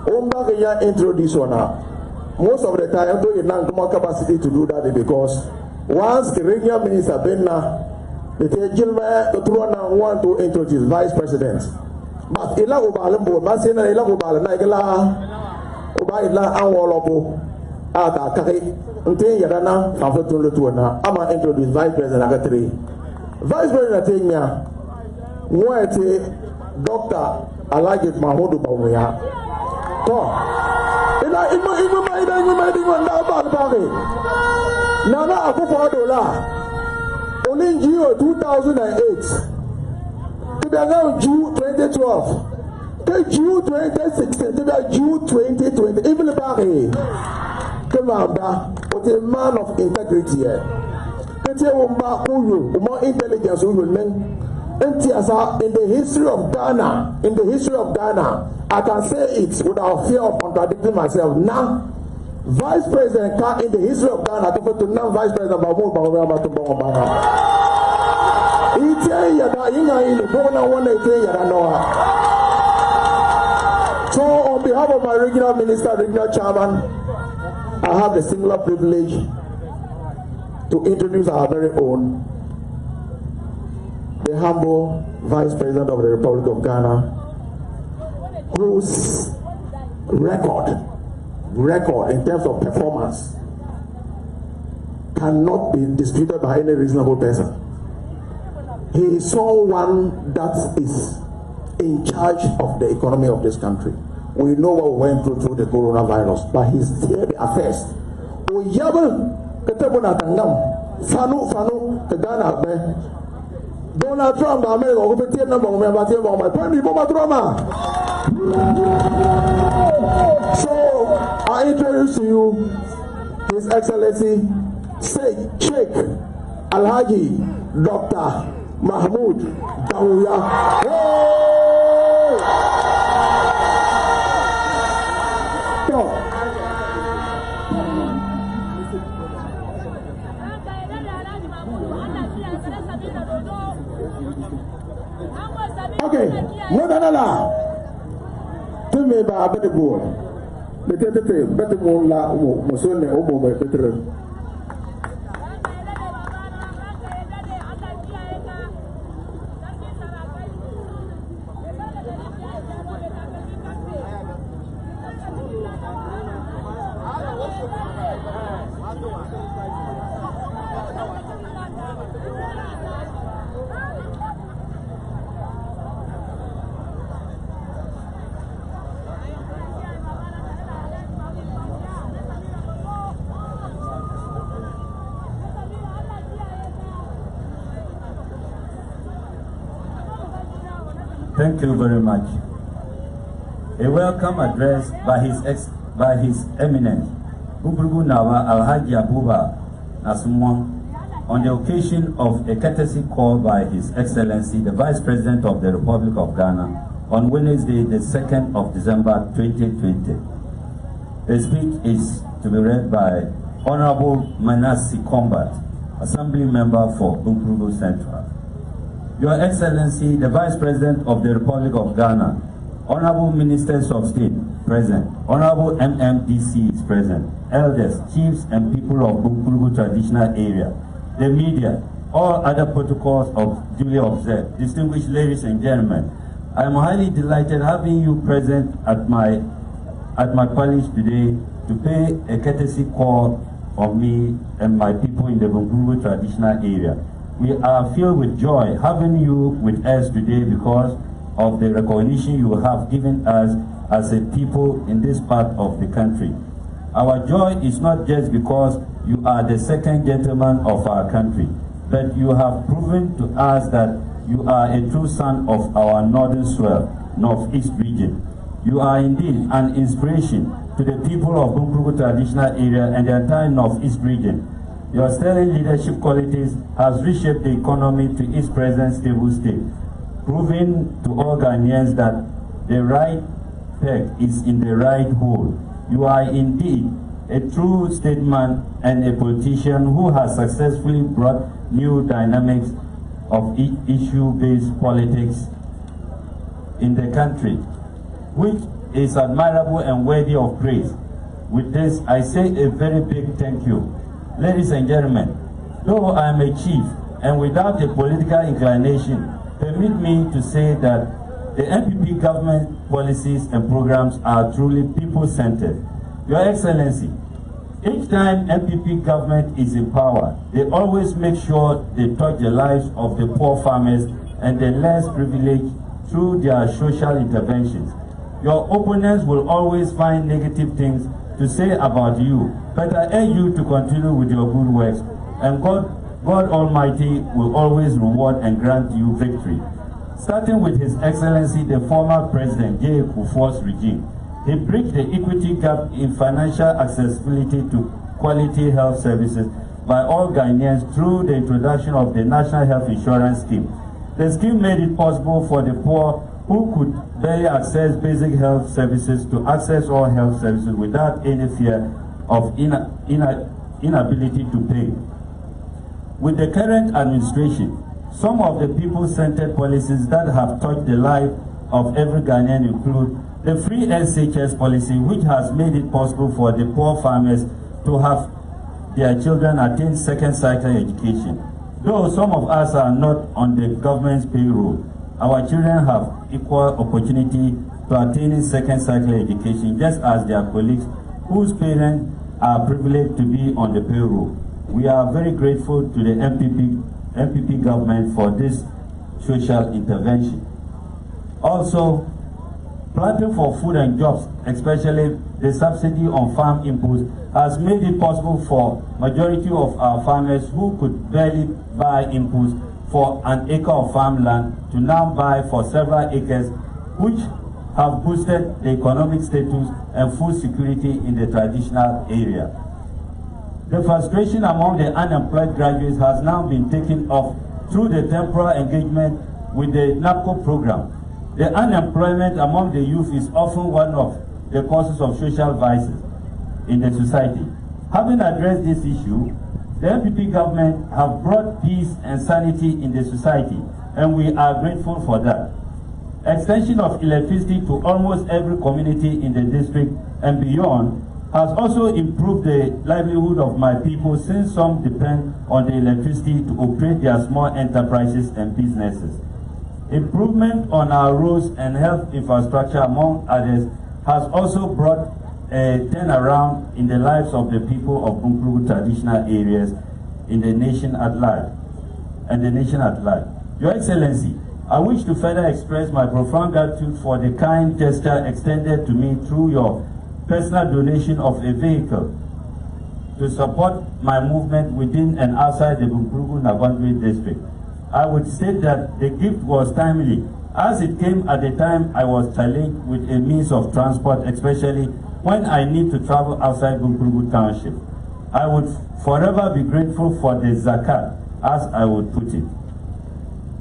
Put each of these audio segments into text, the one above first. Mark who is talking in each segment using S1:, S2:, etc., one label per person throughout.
S1: Umba introduce one now. Most of the time, you have more capacity to do that because once the regional minister been the gentleman want to introduce vice president. But ila ubalambo, masina ila ubalana ila anwolobo ata kaki unte yadana fanfotun lutuana ama introduce vice president akatri. Vice president atenya mwete Dr. Alhaji Mahmudu Bawumia. Ila Nana Akufo-Addo only in June 2008 to be now June 2012 to June 2016 to be June 2020 even Barry come on with a man of integrity here more intelligence in the history of Ghana, I can say it without fear of contradicting myself. Now, Vice President in the history of Ghana, to now Vice President Bawumia. So, on behalf of my regional minister, regional chairman, I have the singular privilege to introduce our very own, the humble Vice President of the Republic of Ghana, whose record in terms of performance cannot be disputed by any reasonable person. He is someone that is in charge of the economy of this country. We know what we went through the coronavirus, but he's still the affairs. Donald Trump, America, who be taking number my primary trauma. So I introduce to you His Excellency Sheikh Alhaji Dr. Mahmoud Bawumia. Okay, Modanala. To me, by a better boy. The better more la Musone Omo by better.
S2: Thank you very much. A welcome address by His Eminence Bunkprugu Nawa Alhaji Abuba Nasumwan on the occasion of a courtesy call by His Excellency the Vice President of the Republic of Ghana on Wednesday, the 2nd of December 2020. The speech is to be read by Honorable Manasi Combat, Assembly Member for Bunkprugu Central. Your Excellency, the Vice President of the Republic of Ghana, Honorable Ministers of State present, Honorable MMDC is present, elders, chiefs, and people of Bunkprugu traditional area, the media, all other protocols of duly observed. Distinguished ladies and gentlemen, I am highly delighted having you present at my palace today to pay a courtesy call of me and my people in the Bunkprugu traditional area. We are filled with joy having you with us today because of the recognition you have given us as a people in this part of the country. Our joy is not just because you are the second gentleman of our country, but you have proven to us that you are a true son of our northern soil, northeast region. You are indeed an inspiration to the people of Bunkprugu traditional area and the entire northeast region. Your sterling leadership qualities has reshaped the economy to its present stable state, proving to all Ghanaians that the right peg is in the right hole. You are indeed a true statesman and a politician who has successfully brought new dynamics of issue-based politics in the country, which is admirable and worthy of praise. With this, I say a very big thank you. Ladies and gentlemen, though I am a chief and without a political inclination, permit me to say that the NPP government policies and programs are truly people-centered. Your Excellency, each time NPP government is in power, they always make sure they touch the lives of the poor farmers and the less privileged through their social interventions. Your opponents will always find negative things to say about you, but I urge you to continue with your good works, and God Almighty will always reward and grant you victory. Starting with His Excellency the former President J. Kufuor's regime, he bridged the equity gap in financial accessibility to quality health services by all Ghanaians through the introduction of the National Health Insurance Scheme. The scheme made it possible for the poor who could barely access basic health services to access all health services without any fear of inability to pay. With the current administration, some of the people-centered policies that have touched the life of every Ghanaian include the free SHS policy, which has made it possible for the poor farmers to have their children attain second cycle education. Though some of us are not on the government's payroll, our children have equal opportunity to attaining second cycle education, just as their colleagues whose parents are privileged to be on the payroll. We are very grateful to the NPP government for this social intervention. Also, planting for food and jobs, especially the subsidy on farm inputs, has made it possible for majority of our farmers who could barely buy inputs for an acre of farmland to now buy for several acres, which have boosted the economic status and food security in the traditional area. The frustration among the unemployed graduates has now been taken off through the temporal engagement with the NAPCO program. The unemployment among the youth is often one of the causes of social vices in the society. Having addressed this issue, the NPP government have brought peace and sanity in the society, and we are grateful for that. Extension of electricity to almost every community in the district and beyond has also improved the livelihood of my people, since some depend on the electricity to operate their small enterprises and businesses. Improvement on our roads and health infrastructure, among others, has also brought a turnaround in the lives of the people of Bunkprugu traditional areas in the nation at large, Your Excellency, I wish to further express my profound gratitude for the kind gesture extended to me through your personal donation of a vehicle to support my movement within and outside the Bunkprugu district. I would state that the gift was timely, as it came at the time I was challenged with a means of transport, especially when I need to travel outside Bunkprugu Township. I would forever be grateful for the zakat, as I would put it.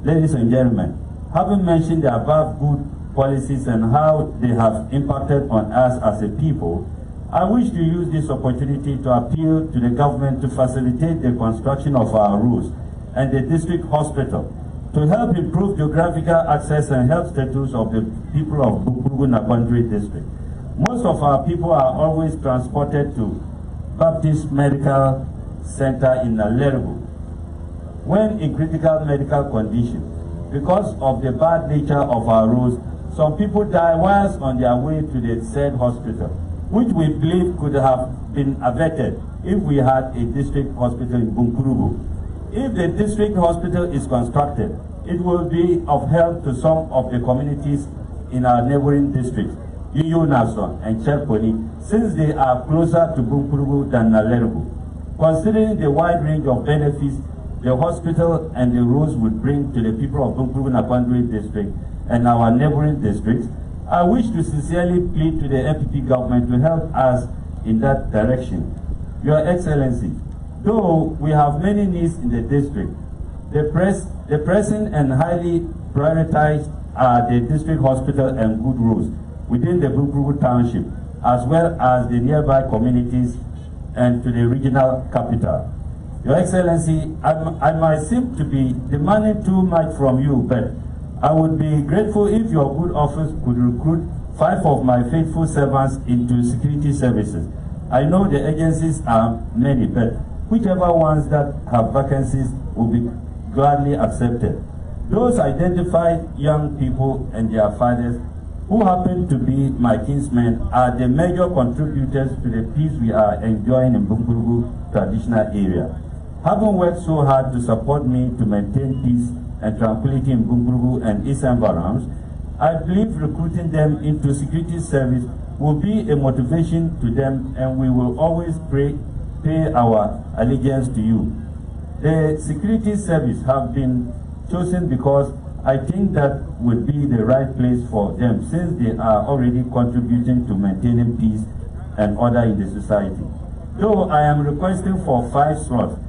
S2: Ladies and gentlemen, having mentioned the above good policies and how they have impacted on us as a people, I wish to use this opportunity to appeal to the government to facilitate the construction of our roads and the district hospital to help improve geographical access and health status of the people of Bunkprugu district. Most of our people are always transported to Baptist Medical Center in Nalergu when in critical medical condition. Because of the bad nature of our roads, some people die whilst on their way to the said hospital, which we believe could have been averted if we had a district hospital in Bunkprugu. If the district hospital is constructed, it will be of help to some of the communities in our neighboring districts, Yiyo Nason and Cherponi, since they are closer to Bunkprugu than Nalergu. Considering the wide range of benefits the hospital and the roads would bring to the people of Bunkprugu district and our neighboring districts, I wish to sincerely plead to the NPP government to help us in that direction. Your Excellency, though we have many needs in the district, the present and highly prioritized are the district hospital and good roads within the Bunkprugu Township, as well as the nearby communities and to the regional capital. Your Excellency, I might seem to be demanding too much from you, but I would be grateful if your good office could recruit 5 of my faithful servants into security services. I know the agencies are many, but whichever ones that have vacancies will be gladly accepted. Those identified young people and their fathers who happen to be my kinsmen are the major contributors to the peace we are enjoying in Bunkprugu traditional area. Having worked so hard to support me to maintain peace and tranquility in Bunkprugu and its environs, I believe recruiting them into security service will be a motivation to them, and we will always pay our allegiance to you. The security service have been chosen because I think that would be the right place for them, since they are already contributing to maintaining peace and order in the society. Though I am requesting for 5 slots,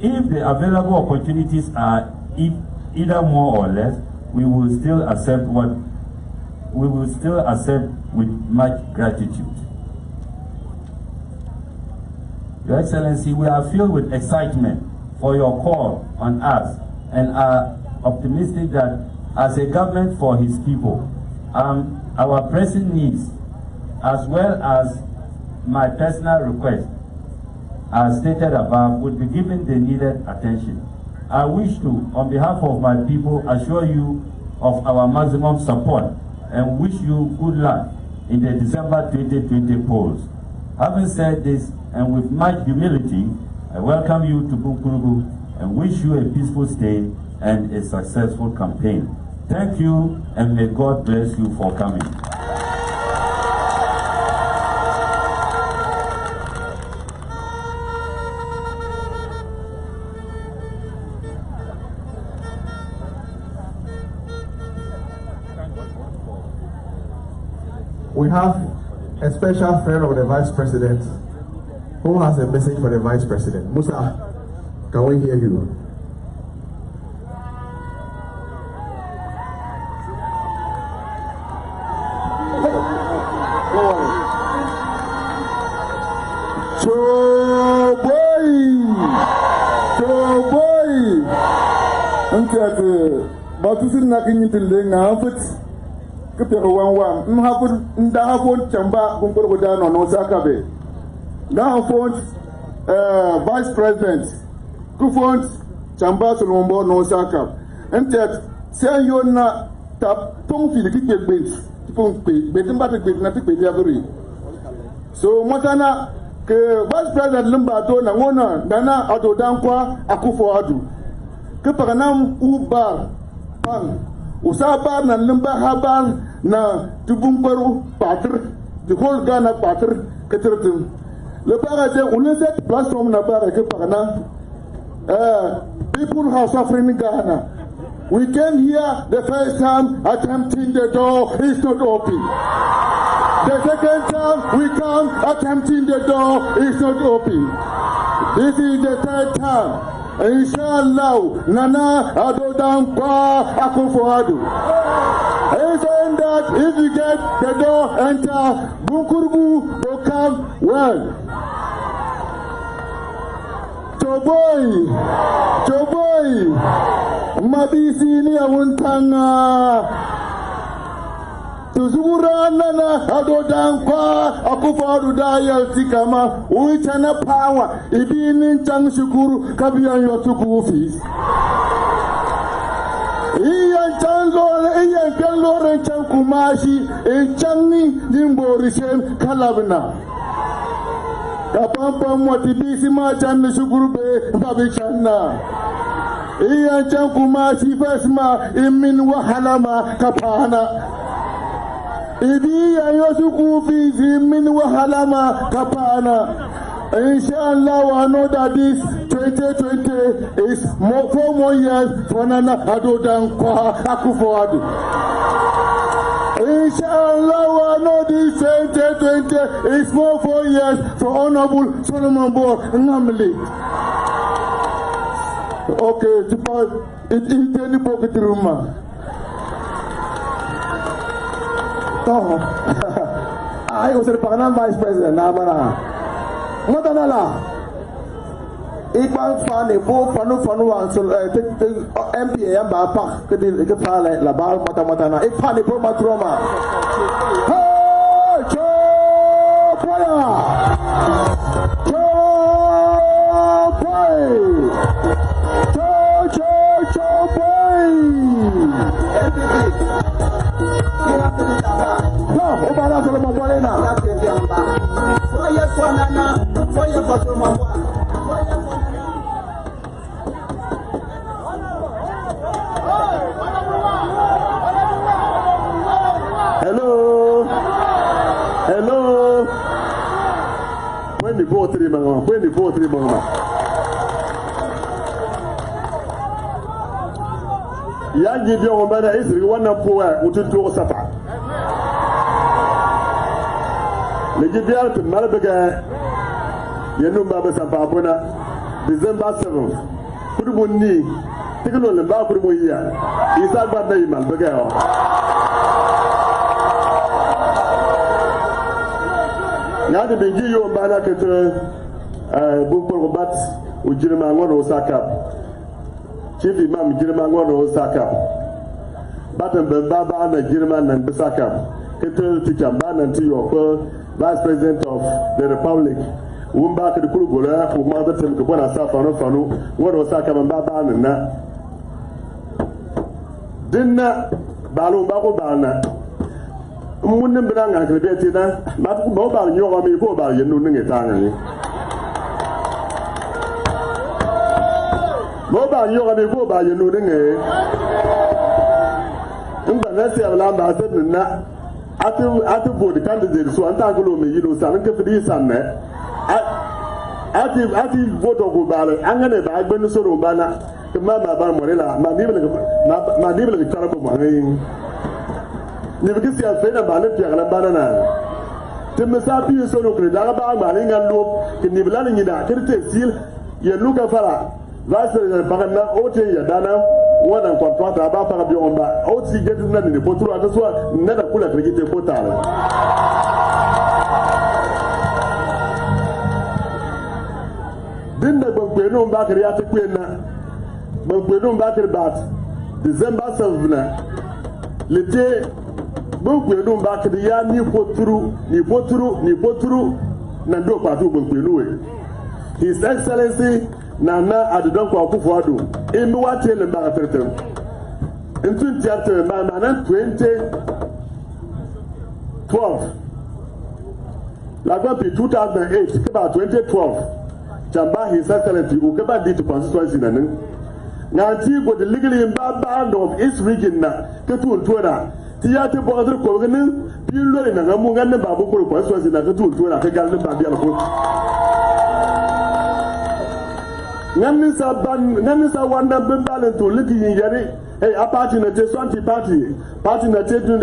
S2: if the available opportunities are either more or less, we will still accept with much gratitude. Your Excellency, we are filled with excitement for your call on us and are optimistic that as a government for his people, our pressing needs as well as my personal request as stated above would be given the needed attention. I wish to, on behalf of my people, assure you of our maximum support and wish you good luck in the December 2020 polls. Having said this, and with much humility, I welcome you to Bunkprugu and wish you a peaceful stay and a successful campaign. Thank you, and may God bless you for coming.
S1: We have a special friend of the Vice President who has a message for the Vice President. Musa, can we hear you?
S3: Batusin na kinyi tilde nga afut kepero wan mhafut nda hafut chamba Bunkprugu dano no sakabe nda hafut Vice President kufont chamba Solombo no sakab entet sen yona ta pong fili kikbe pong pe betimba te na te pe diabri so motana ke Vice President limba to na ngona dana ado dankwa akufo adu ke paganam ubar pan usabar na limba habar na tubumbaru patr the whole Ghana patr ketertum le paraje uneset platform na bara ke pagana people are suffering in Ghana. We came here the first time attempting the door is not open. The second time we come attempting the door is not open. This is the third time. Inshallah, Nana Adodan Kwa Akufuadu. He's saying that if you get the door, enter, Bunkprugu will come well. Choboy, Mabisi ni Awuntanga. Tuzura Nana Adodan Kwa Akufuadu Dayal Tikama, Uitana Power, Ibinin Chang Shukuru, Kabian Yotuku fees. Iyan Chan Loren Chan Kumashi, and Changi Nimborishem Kalabna. Kapampa Mwatibisima Chan Shukuru Babichanna. Iyan Chan Kumashi Vesma, Imin Wahalama Kapana. Idi Yosuku fees, Imin Wahalama Kapana. Inshallah, I know that this 2020 is 4 more years for Nana Adodan Kwa Akufuadu. Inshallah, I know this 2020 is 4 years for Honorable Solomon Bo Namli. Okay, it's in any pocket room. I was the Vice President. Matanala
S1: Iban fan e bo fanu wan so MP ya ba pa ke ke fa la ba mata na e fan e bo matroma hey cho boya cho boy cho boy no o ba la so mo boy na foye sonana foye patroma. Hello. When the vote mama. Ya give your bana is one of poor ututu sapa. Le give ya to Malabaga Yenu Baba Sapapona December 7th. Kurubuni Tikano Lemba Kurubuya. Isa Bada Iman Bagao. Now the big you bana kete Bunkprugu bat ujirima ngono Osaka. Chief Imam jirima ngono Osaka. Batem baba na jirima na Osaka. Kete teacher bana nti yoko Vice President of the Republic. Umba kede kulugula umma batem ko bona sa fanu ngono Osaka baba na. Dinna balu ba ko bana. Mun bra nga krebeti na ma ko ba nyoga mi ko ba yenu nge tanga ni mo ba nyoga mi ko ba yenu nge ngba na se ala ba se na atu bod candidate so anta ko lo me yino san ke fidi san ne ati voto go ba le angane ba gbenu so ro ba na ke ma ba mo le la ma ni le karabo mo ngi ni bi kisi afena ba le tiya la banana te mesa bi so no kre da ba ma le ngalo ke ni bla ni da kirte sil ye luka fara vice president bagana o te ya dana wona contract ba fara bi on ba o ti get na ni potru aka so na da kula krigite potala dinda gbogbo no ba kre ya te kwena gbogbo no ba kre bat December 7 na lete Bunkprugu back the ya ni poturu na ndo kwatu Bunkprugu we. His Excellency Nana Adonko Akufo-Addo emi wa tele ba tetem. In 2012 la gba 2008 keba 2012 chamba His Excellency ukeba di to constituency na nin. Nanti go the legally in band of East region na ketu ntwera tiyate bogadre ko ngene pilo ina ngamu ngane babu ko so zina ka tu na ka galne ba biya ko ngane sa wanda bembale to liki yari hey a party na te so party na te dun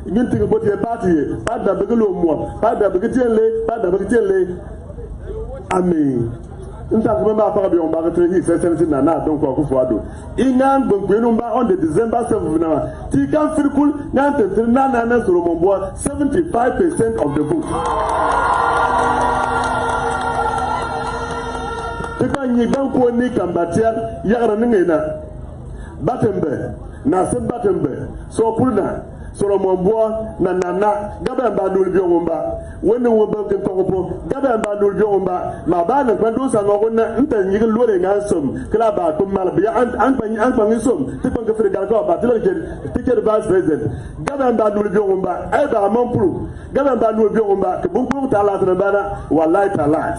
S1: yin ti ko te party pada begelo mo pada begitele amen nta ko ma fa bi on ba ka His Excellency Nana Adonko Akufo-Addo ingan Bunkprugu ba on the December 7th na ti kan circle na te na Solomon 75% of the vote te kan yi dan ko ni kambatia yara ninga batembe na se batembe so pulna Solomon na Nana gaba ba dul bi ngomba woni wo ba ke togopo gaba ba dul bi ngomba ma ba na kwando sa ngona nta nyi lore nga som kala ba to mal bi an pan som ti ko fere gal ko ba tele ke ticket vice president gaba ba dul bi ngomba ay ba Bunkprugu gaba ba dul bi ngomba ke Bunkprugu ta la na bana wallahi taala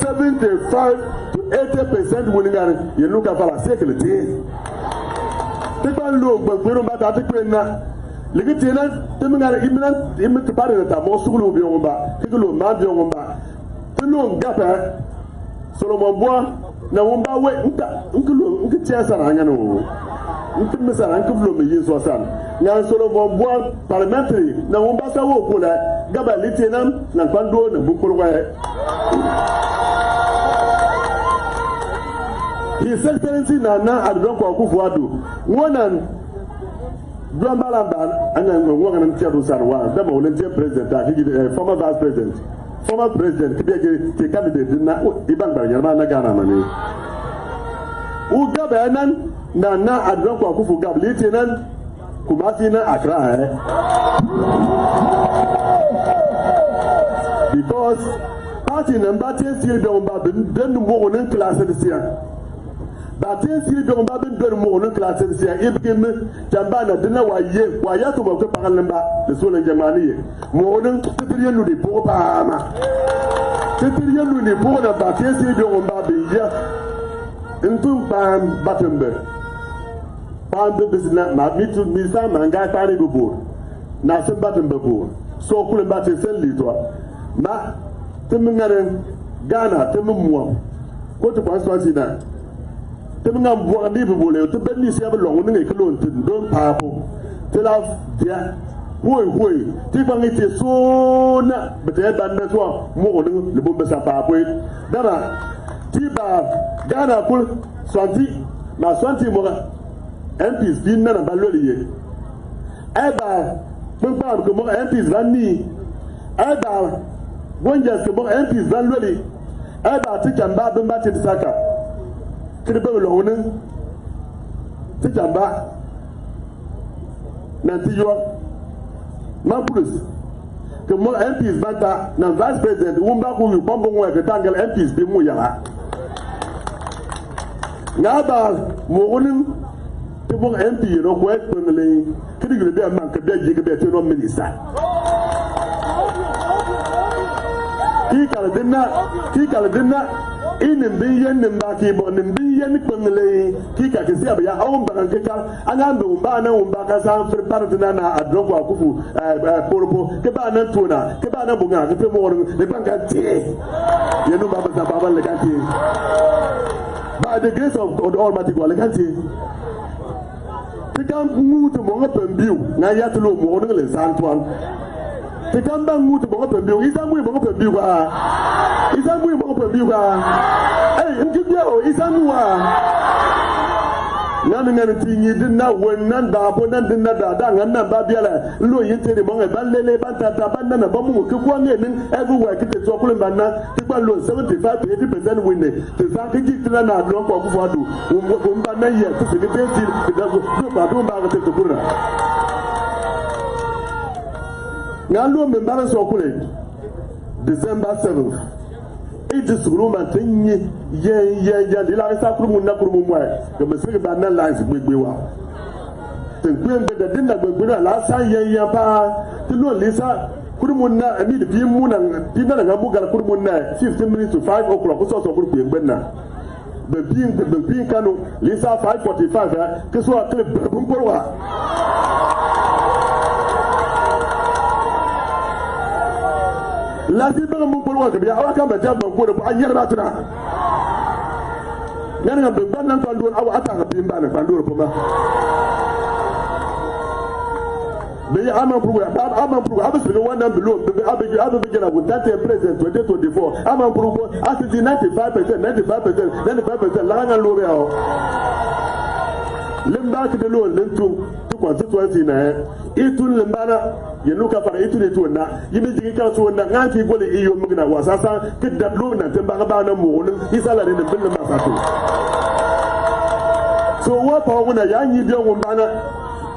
S1: 75 to 80% winning you look at la sécurité te ban lo Bunkprugu ba ta te kwena ligiti na te mingara imna te pare na ta mo sugulu bi ngomba te lo ma bi ngomba te lo ngapa Solomon na ngomba we nkulo nkitia na anya no ntimisa na nkulo me yeso san na Solomon parliamentary na ngomba sa wo ko la gaba litina na kwando na Bunkprugu His Excellency Nana Adonko Akufo-Addo wonan
S3: John Balaban and then one and Tiago Sarwa, the volunteer president, former vice president, former president, the candidate did not even by Yamana Ghana money. Uga Banan, Nana, and Dronko Kufu Gablitinan, Kumatina Accra. Because party number 10 still don't babin, then more than class this year. But 10 still don't babin, then more than class this year. If him, Jambana, dinner, why you to work up the soul and Germany? More than 3 million with the poor Bahama. 3 million with the poor, but 10 still don't babin, yeah. Into Pam Battenberg. Pam the business, not me to me, some and guy party before. Nassim Battenberg. So cool about his little. Ma temingaren Ghana temumwa ko to constituency na temingam bo andi be bole to benni se be long ne ke lon tin don papo te la dia hoi ti bangi te so na bete ban na so mo ne le bombe sa papo dara ti ba Ghana kul santi ma santi mo MPs bin na ba loliye e ba ba ko mo MPs vanni e ba Wanjas ke bon MPs van loli aba ti jamba bin ba ti saka ti be lo honin ti jamba na ti yo ma police ke mo MPs banta na vice president wumba ku yu bombo ngwa ke tangal MPs bi mu ya na ba mo honin ti bon MP ro ko e tonle ti digle be man ke be ji ke be ti no minister Kika dinna inin biyan nin ba ki bo nin biyan kwengle kika kisi abya awon baran kika anga ndo ba na umba ka sa fir partina na adrogo akufu poropo ke ba na tuna ke ba na bunga ke mo ne banka ti yenu baba sa baba le kanti by the grace of God Almighty God le kanti kika mutu mo ngapembiu na yatulo mo ngale santuan Tikamba mutu bongo pembiu, isangu bongo pembiu kwa. Isangu bongo pembiu kwa. Eh, nkibyo isangu wa. Nanu ngani tingi dinna wenan da bo nan dinna da nganna ba biala. Lo yinte ni bongo balele bantata banana bamu kikwa ngene everywhere kite to kulun banna tikwa lo 75 to 80% winne. Tisa kiji tina na adron kwa kufadu. Umba na ye kusikitenti kidago ba do ba ko tukura. Nalo membara sokule December 7th. It is room and thing ye dila sa krumu na krumu mwa. Ke mesiri ba na lines gbegbewa. Tenkwen be de dinna gbegbewa la sa ye pa. Tilo lisa krumu na ni de bi mu na dinna na mu gal krumu na 15 minutes to 5 o'clock so krumu gbegbenna. Be bi kanu lisa 5:45 ke so akle Bunkprugu. Lasi banga Bunkprugu ke biya awaka ba jabba ko da an yarda tuna yana be bannan kan don awa ata ga bimba na kan don kuma be ama Bunkprugu abisiri wannan bilo be abu gina with that president 2024 ama Bunkprugu asiti 95% la nga lobe awo limba ke de lo lentu to constituency na itun limbana yenu ka fara itun itu na yimi jigi ka so na ngati gole iyo mugna wasasa ke dablo na temba ba na mo isala ne bin ma sato so wa pa wona ya nyi bi on bana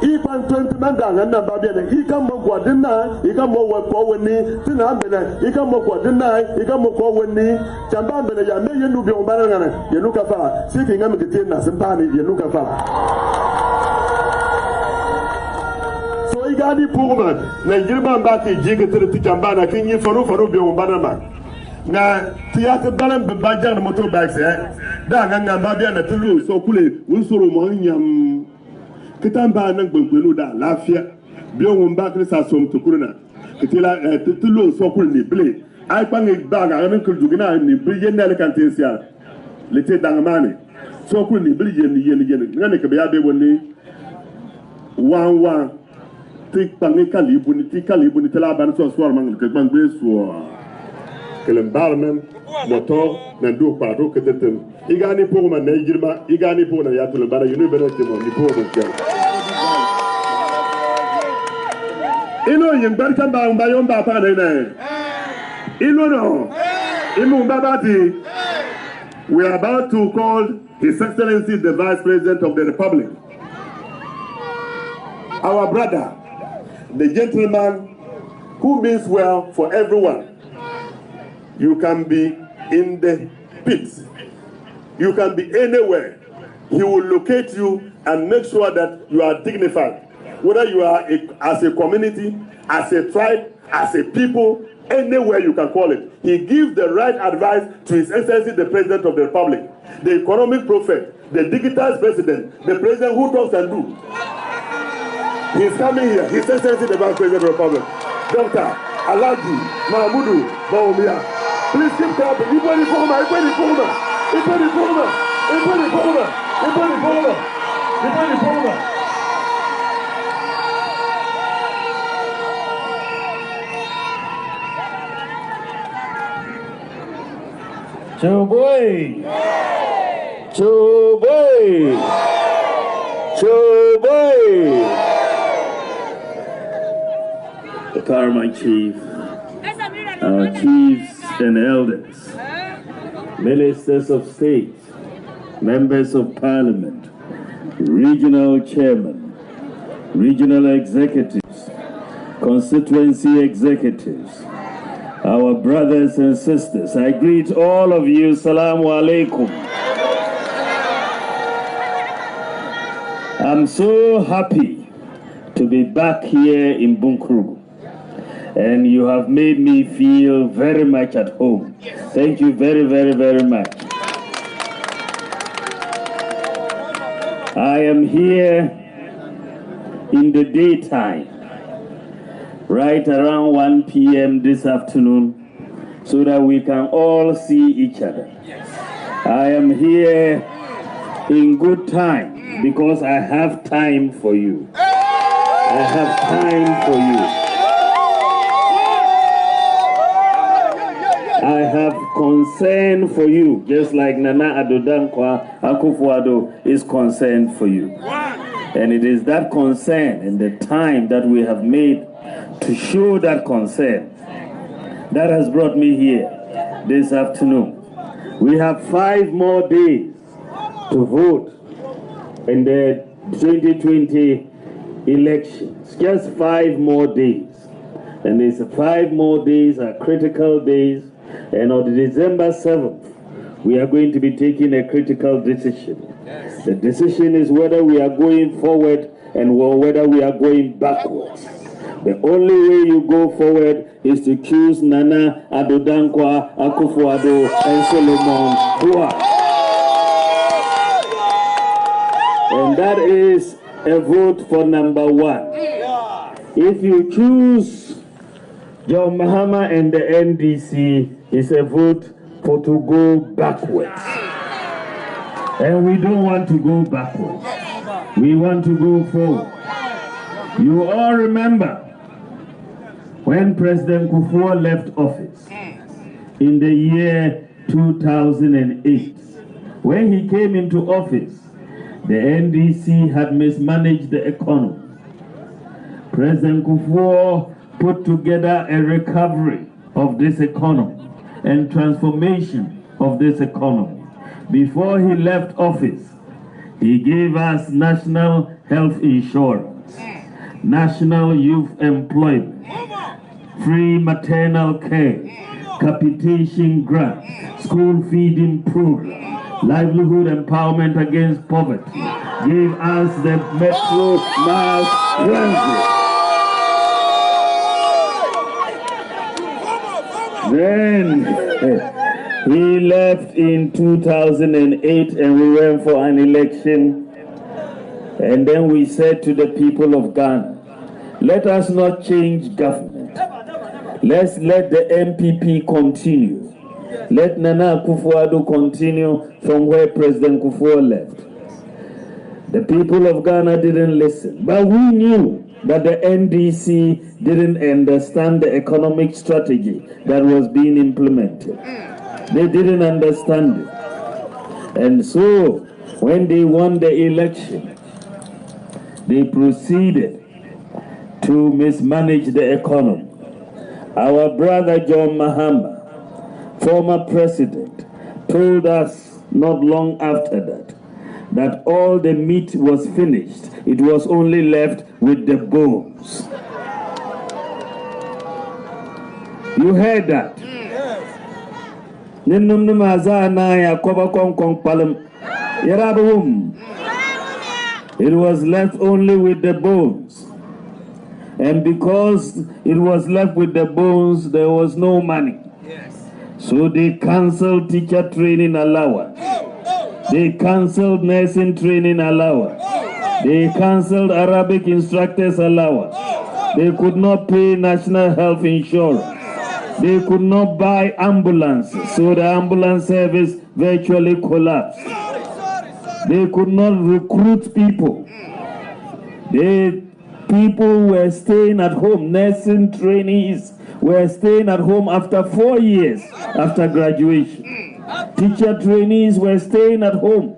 S3: ipan 20 manda na ba bia na ika mo gwadin na ika mo wa ko woni tina bena ika mo gwadin na ika mo ko woni tamba bena ya me yenu bi on bana ngana yenu ka fara siki ngam ke tin na simpani yenu ka fara gadi pour na girman ba ke jiga tirti jamba na kin yi faru bi on bana ma na tiyata balan ba jar moto ba sai da ganga ba biya na tulu so kule wun suru mo nyam kitan ba nan gbegbelu da lafiya biyo won ba krisa som tukuruna kitila tulu so kule ni ble ai pangi ba ga nan kul dugina ni ble yenda le kantensia le te dangmane so kule ni ble yen ngane ke biya be woni wan tik pangi kalibuni tela ban so swar man ke ban be so kelen barmen motor na do pa do ke tetem igani pour man na jirma igani pour na yatul bara university mo ni pour do
S4: Ino yimbarka ba umbayon ba pa ne. Ino no. Imo babati. We are about to call His Excellency the Vice President of the Republic. Our brother, the gentleman who means well for everyone. You can be in the pits. You can be anywhere. He will locate you and make sure that you are dignified. Whether you are as a community, as a tribe, as a people, anywhere you can call it. He gives the right advice to His Excellency the President of the Republic, the economic prophet, the digital president, the president who talks and do. He's coming here. His Excellency the Vice President of the Republic, Dr. Alhaji Mahmudu Bawumia. Please keep clapping. Everybody former, everybody former, everybody former, everybody former, everybody former, everybody former.
S5: Chuboy! Chuboy! Chuboy! The Paramount Chief, our chiefs and elders, ministers of state, members of parliament, regional chairmen, regional executives, constituency executives, our brothers and sisters, I greet all of you. Salamu alaikum. I'm so happy to be back here in Bunkprugu, and you have made me feel very much at home. Thank you very, very, very much. I am here in the daytime, right around 1 p.m. this afternoon, so that we can all see each other. I am here in good time because I have time for you. I have time for you. I have concern for you, just like Nana Addo Dankwa Akufo-Addo is concerned for you. And it is that concern and the time that we have made to show that concern that has brought me here this afternoon. We have 5 more days to vote in the 2020 elections. Just 5 more days. And these 5 more days are critical days. And on December 7th, we are going to be taking a critical decision. The decision is whether we are going forward and whether we are going backwards. The only way you go forward is to choose Nana Addo Dankwa Akufo-Addo and Solomon Bua. And that is a vote for number 1. If you choose John Mahama and the NDC, it's a vote for to go backwards. And we don't want to go backwards. We want to go forward. You all remember when President Kufuor left office in the year 2008. When he came into office, the NDC had mismanaged the economy. President Kufuor put together a recovery of this economy and transformation of this economy. Before he left office, he gave us national health insurance, national youth employment, free maternal care, capitation grant, school feeding program, livelihood empowerment against poverty, gave us the Metro Mass Transit. Then he left in 2008 and we went for an election. And then we said to the people of Ghana, let us not change government. Let's let the MPP continue. Let Nana Akufo-Addo continue from where President Kufuor left. The people of Ghana didn't listen. But we knew that the NDC didn't understand the economic strategy that was being implemented. They didn't understand it. And so, when they won the election, they proceeded to mismanage the economy. Our brother John Mahama, former president, told us not long after that all the meat was finished. It was only left with the bones. You heard that? It was left only with the bones. And because it was left with the bones, there was no money. So they cancelled teacher training allowance. They cancelled nursing training allowance. They cancelled Arabic instructors allowance. They could not pay national health insurance. They could not buy ambulances, so the ambulance service virtually collapsed. They could not recruit people. People were staying at home. Nursing trainees were staying at home after 4 years after graduation. Teacher trainees were staying at home.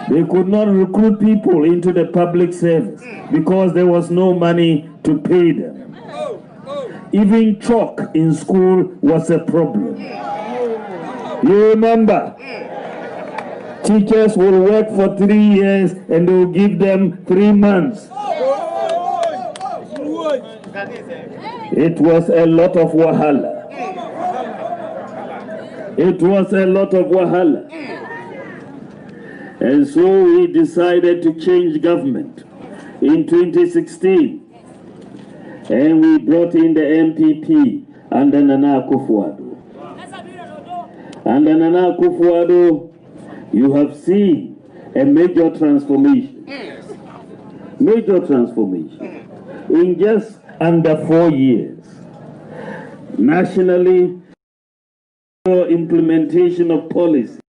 S5: They could not recruit people into the public service because there was no money to pay them. Even chalk in school was a problem. You remember? Teachers will work for 3 years and they will give them 3 months. It was a lot of wahala. It was a lot of wahala. And so we decided to change government in 2016. And we brought in the MPP under Nana Akufo-Addo. Under Nana Akufo-Addo, you have seen a major transformation. Major transformation. In just under 4 years. Nationally, implementation of policy.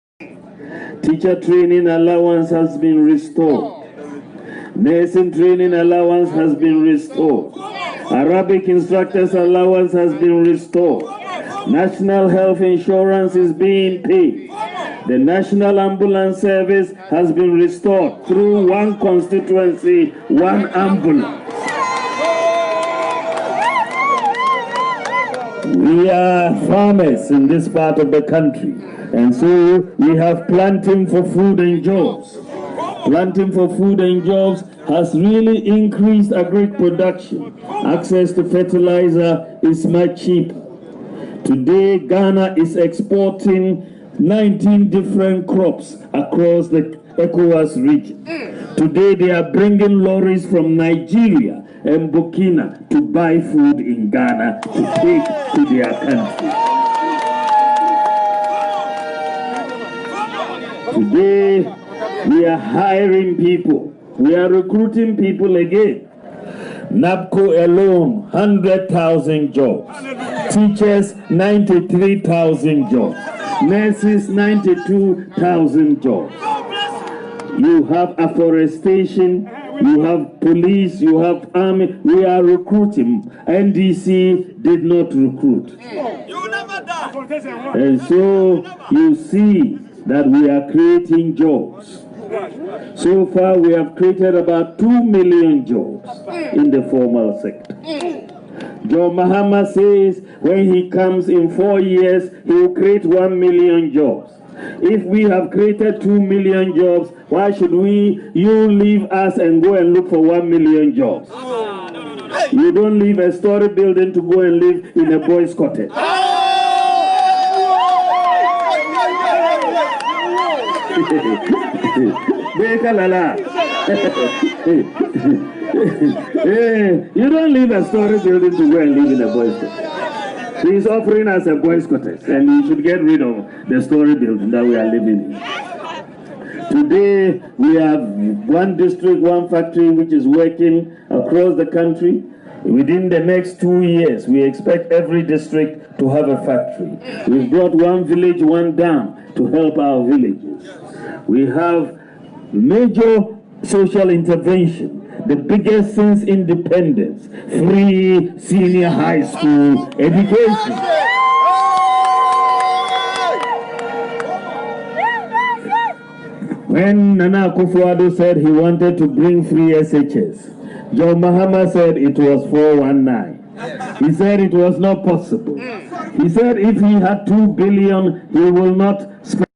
S5: Teacher training allowance has been restored. Nursing training allowance has been restored. Arabic instructors allowance has been restored. National health insurance is being paid. The National Ambulance Service has been restored through one constituency, one ambulance. We are farmers in this part of the country, and so we have planting for food and jobs. Planting for food and jobs has really increased agric production. Access to fertilizer is much cheaper. Today, Ghana is exporting 19 different crops across the ECOWAS region. Today, they are bringing lorries from Nigeria and Burkina to buy food in Ghana to take to their country. Today, we are hiring people. We are recruiting people again. NABCO alone, 100,000 jobs. Teachers, 93,000 jobs. Nurses, 92,000 jobs. You have afforestation, you have police, you have army. We are recruiting. NDC did not recruit. You never die. And so you see that we are creating jobs. So far, we have created about 2 million jobs in the formal sector. John Mahama says when he comes in 4 years, he will create 1 million jobs. If we have created 2 million jobs, why should you leave us and go and look for 1 million jobs? You don't leave a story building to go and live in a boys' cottage. You don't leave a story building to go and live in a boys' cottage. He's offering us a boys' cottage, and we should get rid of the story building that we are living in. Today, we have one district, one factory which is working across the country. Within the next 2 years, we expect every district to have a factory. We've brought one village, one dam to help our villages. We have major social intervention, the biggest since independence, free senior high school education. When Nana Akufo-Addo said he wanted to bring free SHS, John Mahama said it was 419. He said it was not possible. He said if he had 2 billion, he will not spend.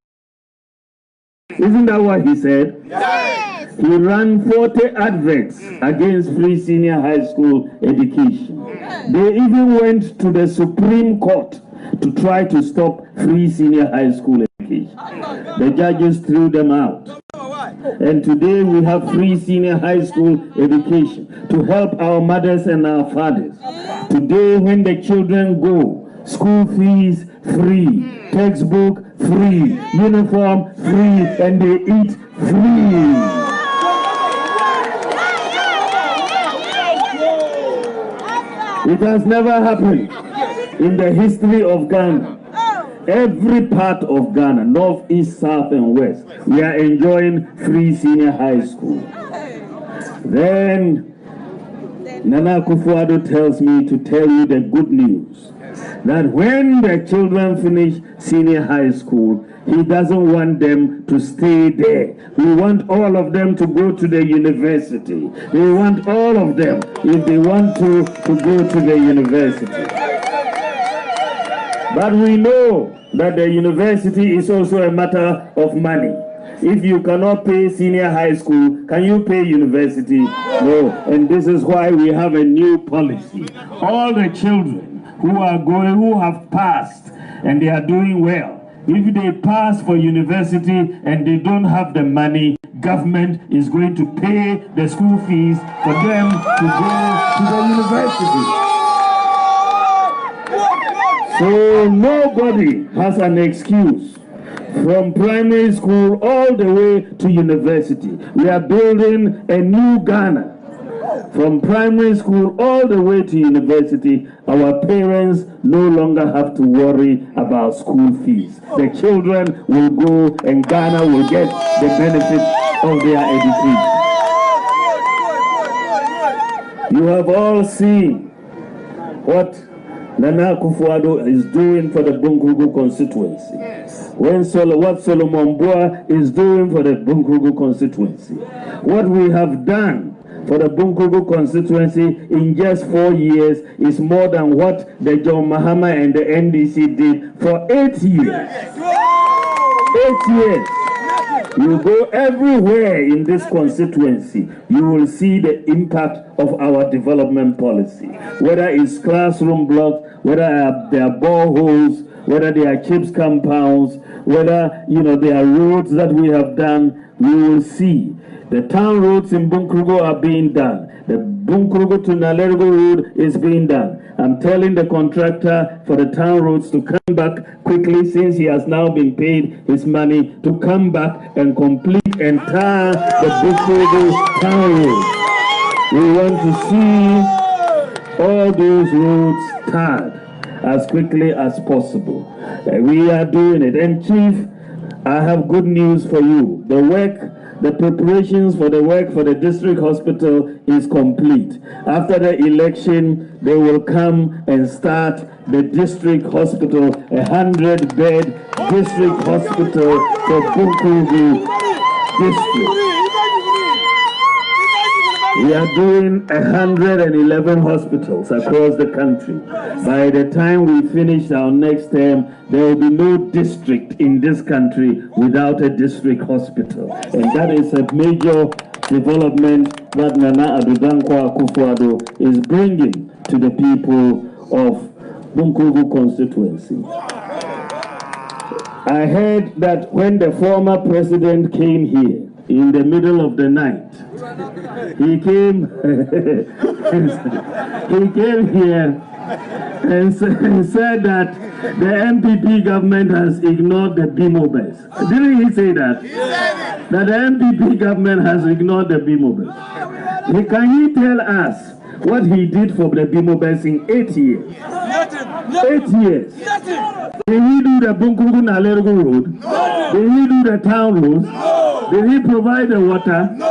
S5: Isn't that what he said? Yes. He ran 40 adverts against free senior high school education. They even went to the Supreme Court to try to stop free senior high school education. The judges threw them out. And today we have free senior high school education to help our mothers and our fathers. Today when the children go, school fees free, textbook free, uniform free, and they eat free. It has never happened in the history of Ghana. Every part of Ghana, north, east, south, and west, we are enjoying free senior high school. Then Nana Akufo-Addo tells me to tell you the good news, that when the children finish senior high school, he doesn't want them to stay there. We want all of them to go to the university. We want all of them, if they want to go to the university. But we know that the university is also a matter of money. If you cannot pay senior high school, can you pay university? No. And this is why we have a new policy. All the children who have passed and they are doing well, if they pass for university and they don't have the money, government is going to pay the school fees for them to go to the university. So nobody has an excuse from primary school all the way to university. We are building a new Ghana. From primary school all the way to university, our parents no longer have to worry about school fees. The children will go and Ghana will get the benefit of their education. You have all seen what Nana Akufo-Addo is doing for the Bunkprugu constituency. Yes. What Solomon Boa is doing for the Bunkprugu constituency. What we have done for the Bunkprugu constituency in just 4 years is more than what the John Mahama and the NDC did for 8 years. 8 years. You go everywhere in this constituency, you will see the impact of our development policy. Whether it's classroom blocks, whether they are boreholes, whether they are chips compounds, whether there are roads that we have done, we will see. The town roads in Bunkprugu are being done. The Bunkprugu to Nalergo road is being done. I'm telling the contractor for the town roads to come back quickly, since he has now been paid his money, to come back and complete and tar the Bunkprugu town roads. We want to see all those roads tarred as quickly as possible. We are doing it. And Chief, I have good news for you. The preparations for the work for the district hospital is complete. After the election, they will come and start the district hospital, 100-bed district hospital for Bunkprugu district. We are doing 111 hospitals across the country. By the time we finish our next term, there will be no district in this country without a district hospital. And that is a major development that Nana Akufo-Addo is bringing to the people of Bunkprugu constituency. I heard that when the former president came here in the middle of the night, he came here and said that the MPP government has ignored the BMOBs. Didn't he say that? That the MPP government has ignored the BMOBs. Can you tell us what he did for the BMOBs in 8 years? 8 years. Did he do the Bunkprugu Nalergo road? No. Did he do the town roads? No. Did he provide the water? No.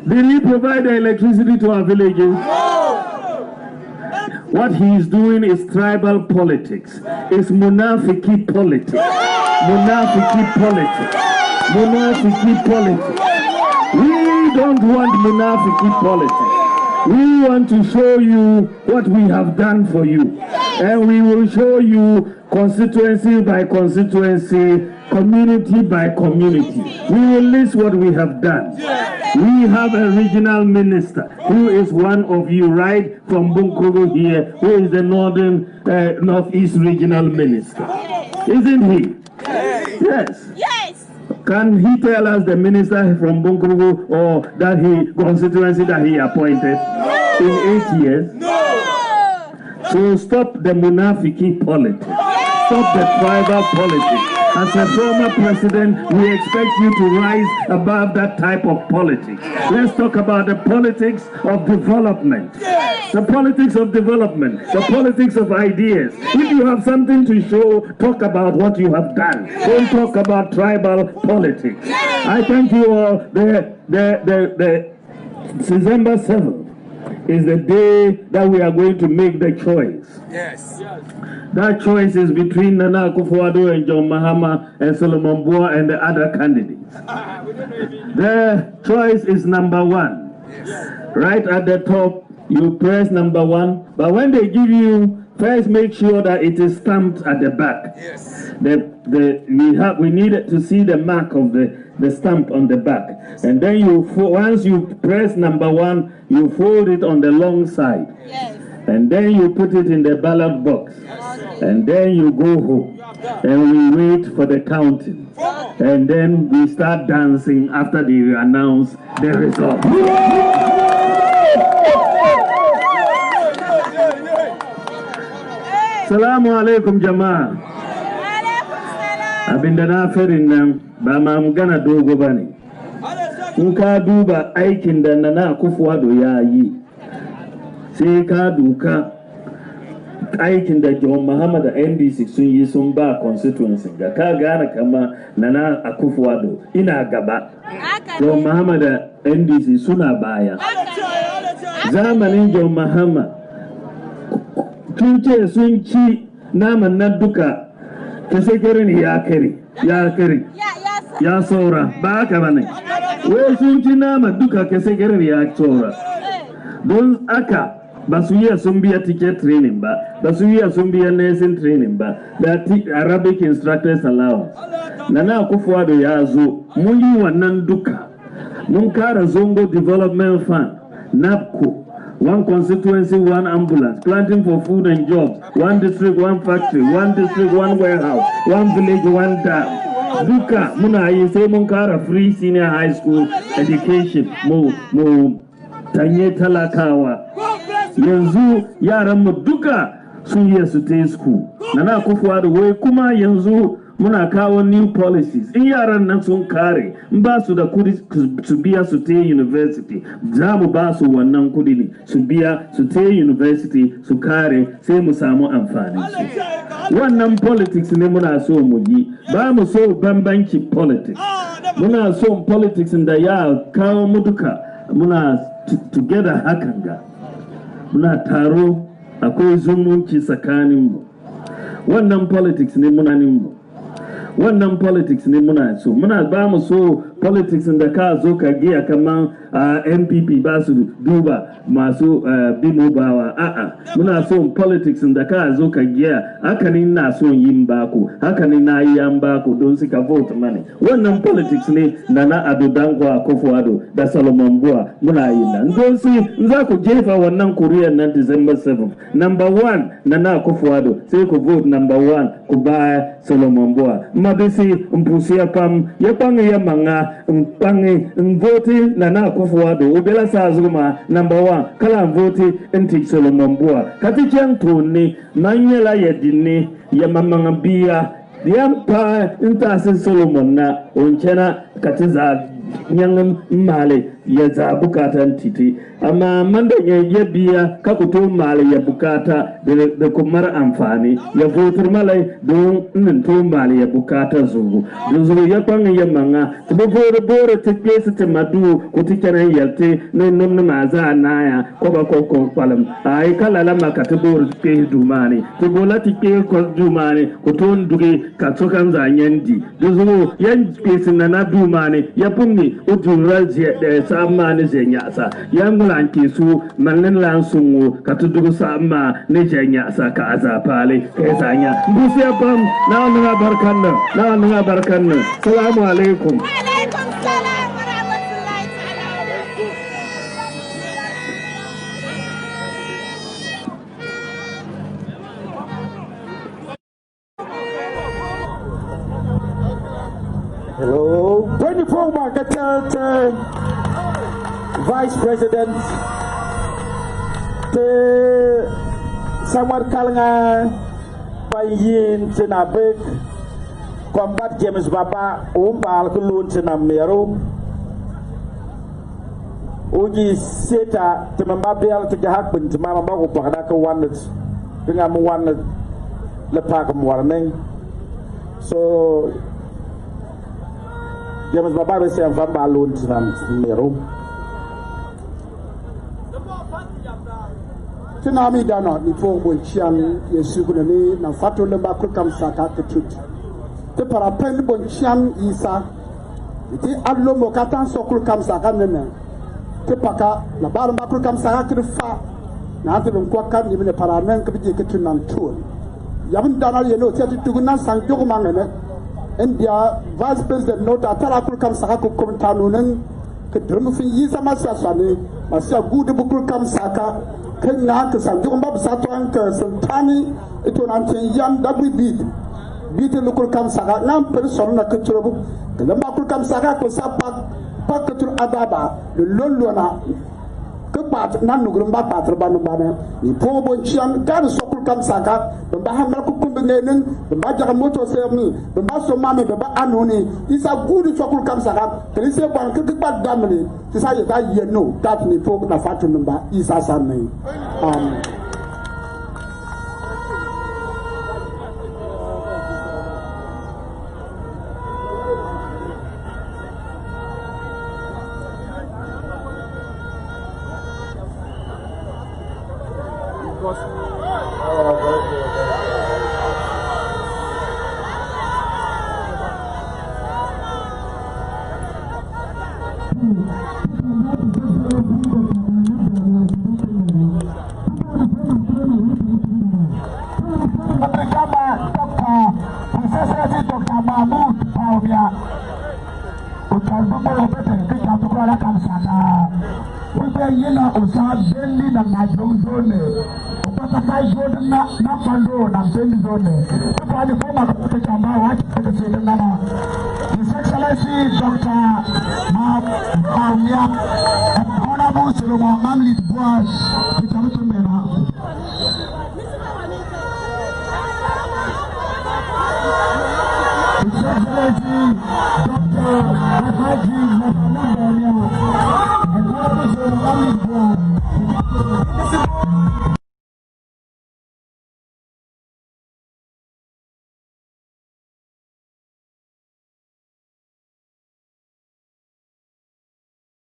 S5: Did he provide the electricity to our villages? No. What he is doing is tribal politics. It's Munafiki politics. Munafiki politics. Munafiki politics. We We don't want munafiki politics. We want to show you what we have done for you. And we will show you constituency by constituency, community by community. We will list what we have done. We have a regional minister who is one of you right from Bunkprugu here, who is the northeast regional minister. Isn't he? Yes. Yes. Can he tell us the minister from Bunkprugu or that constituency that he appointed in 8 years? No. So stop the munafiki politics. Stop the tribal politics. As a former president, we expect you to rise above that type of politics. Let's talk about the politics of development. The politics of development, the politics of ideas. If you have something to show, talk about what you have done. Don't talk about tribal politics. I thank you all. The December 7th is the day that we are going to make the choice. Yes. That choice is between Nana Akufo-Addo and John Mahama and Solomon Boa and the other candidates. The choice is number 1. Right at the top, you press number 1. But when they give you, first make sure that it is stamped at the back. Yes. We need to see the mark of the stamp on the back. And then once you press number 1, you fold it on the long side. Yes. And then you put it in the ballot box. And then you go home. And we wait for the counting. And then we start dancing after they announce the result. Salamu alaikum jama'a. Abinda na farin nan ba ma magana dogo bane. In ka duba aikin da Nana Akufo-Addo ya yi, sai ka duka aikin da John Mahama da NDC sun yi sun ba constituency da ka gane kama Nana Akufo-Addo ina gaba. John Mahama da NDC suna baya. Zamanin John Mahama tunce sun ci naman nan duka ta shekarun ya kare ya saura ba haka bane wai sun ci naman duka ka shekarun ya saura don aka ba su yi sun biya ticket training ba su yi sun biya nursing training ba da Arabic instructors allowance. Nana Akufo-Addo ya zo mun yi wannan duka mun kara Zongo Development Fund, NAPCO, 1 constituency, 1 ambulance, planting for food and jobs, 1 district, 1 factory, 1 district, 1 warehouse, 1 village, 1 dam. Duka muna yi sai mun kara free senior high school education mu tanye talakawa. Yanzu yaran mu duka sun yi su ta school. Nana Akufo-Addo wai kuma yanzu muna kawo new policies. In yaran nan sun kare, in ba su da kudi su biya su ta university, za mu ba su wannan kudi ne su biya su ta university su kare sai mu samu amfani su. Wannan politics ne muna so mu yi, ba mu so bambanci politics. Muna so politics da ya kawo mu duka muna together hakan ga. Muna taro akwai zumunci tsakaninmu. Wannan politics ne muna nimmu. Wannan politics ne muna so. Muna ba mu so politics da ka zo ka giya kaman MPP ba su duba masu bimu bawa. Muna so politics da ka zo ka giya haka ni na so yin bako, haka ni na yi an bako don suka vote mani. Wannan politics ne Nana Akufo-Addo da Solomon Boa muna yi nan. Don sai za ku jefa wannan kuriyar nan December 7th. Number 1 Nana Akufo-Addo sai ku vote number 1 ku ba Solomon Boa. Mabisi mpusia pam ya pange ya manga mpange mvote Nana Akufo-Addo ubela sa zuma number 1 kala mvote enti Solomon Boa kati chantoni manyela ya dini ya mamanga bia diampa intasi Solomon na onchena katiza nyangan male ya za bukatan titi amma manda ya biya ka kuto male ya bukata da kumar amfani ya votar malai don nin to male ya bukata zugu zugu ya kwanga ya manga to bore take su te madu ko tikere yalte ne non ma za naya ko ba ko kwalam ai kala la maka to bore ke dumani to bola tike ko dumani ko ton duge ka to kan za nyandi zugu yan ke sinana dumani ya punni o dural je sama ne zenyasa yamulan kisu manin lansungu katudugu sama ne zenyasa ka azapale kesanya mbusia pam na nunga barkanna assalamu alaikum.
S1: Hello. 24 Marketer, Vice President, Samar Kalanga, Payin, Tinabek, Combat James Baba, Umpal Kulun, Tinamero, Uji Seta, Timambabel, Tijahat, Timama Paganaka wanted, Pingam wanted the Pakam warning. So, James Baba say I'm from Balloon and Mero.
S3: Tinami Dana, before Bonchian, Yesuguni, Nafato Lembaku Kamsaka to truth. The Parapen Bonchian Isa, the Adlo Mokatan Sokul Kamsaka Nene, Tepaka, Nabar Maku Kamsaka to the far, Nathan Quakan, even a Paramen Kapitikan and Tour. Yavan Dana, you know, Tuguna Sang Joguman. India Vice President Nota Tarakul Kam Saka Komtanunen, Kedrumufin Yisama Sasani, Masia Good Bukul Kam Saka, Kenya, Sanjumba Satuan, Santani, Etonantin Yan, WB, beat the local Kam Saka, Nam Person, Nakaturu, the Lambakul Kam Saka, Kosapak, Pakatur Adaba, the Luluna. Kepat nanu gerumba patrban bana ni pobo chian gar sokul kam saka ba hamra ku kumbenen ba jaga moto serni ba so mame ba anoni isa gudu sokul kam saka telise ban ke kepat damni isa ya da yeno dat ni pok na fatu numba isa sanai His Excellency Dr. Bawumia, Honorable Solomon Mamlit Boas, His Excellency Dr. Bawumia,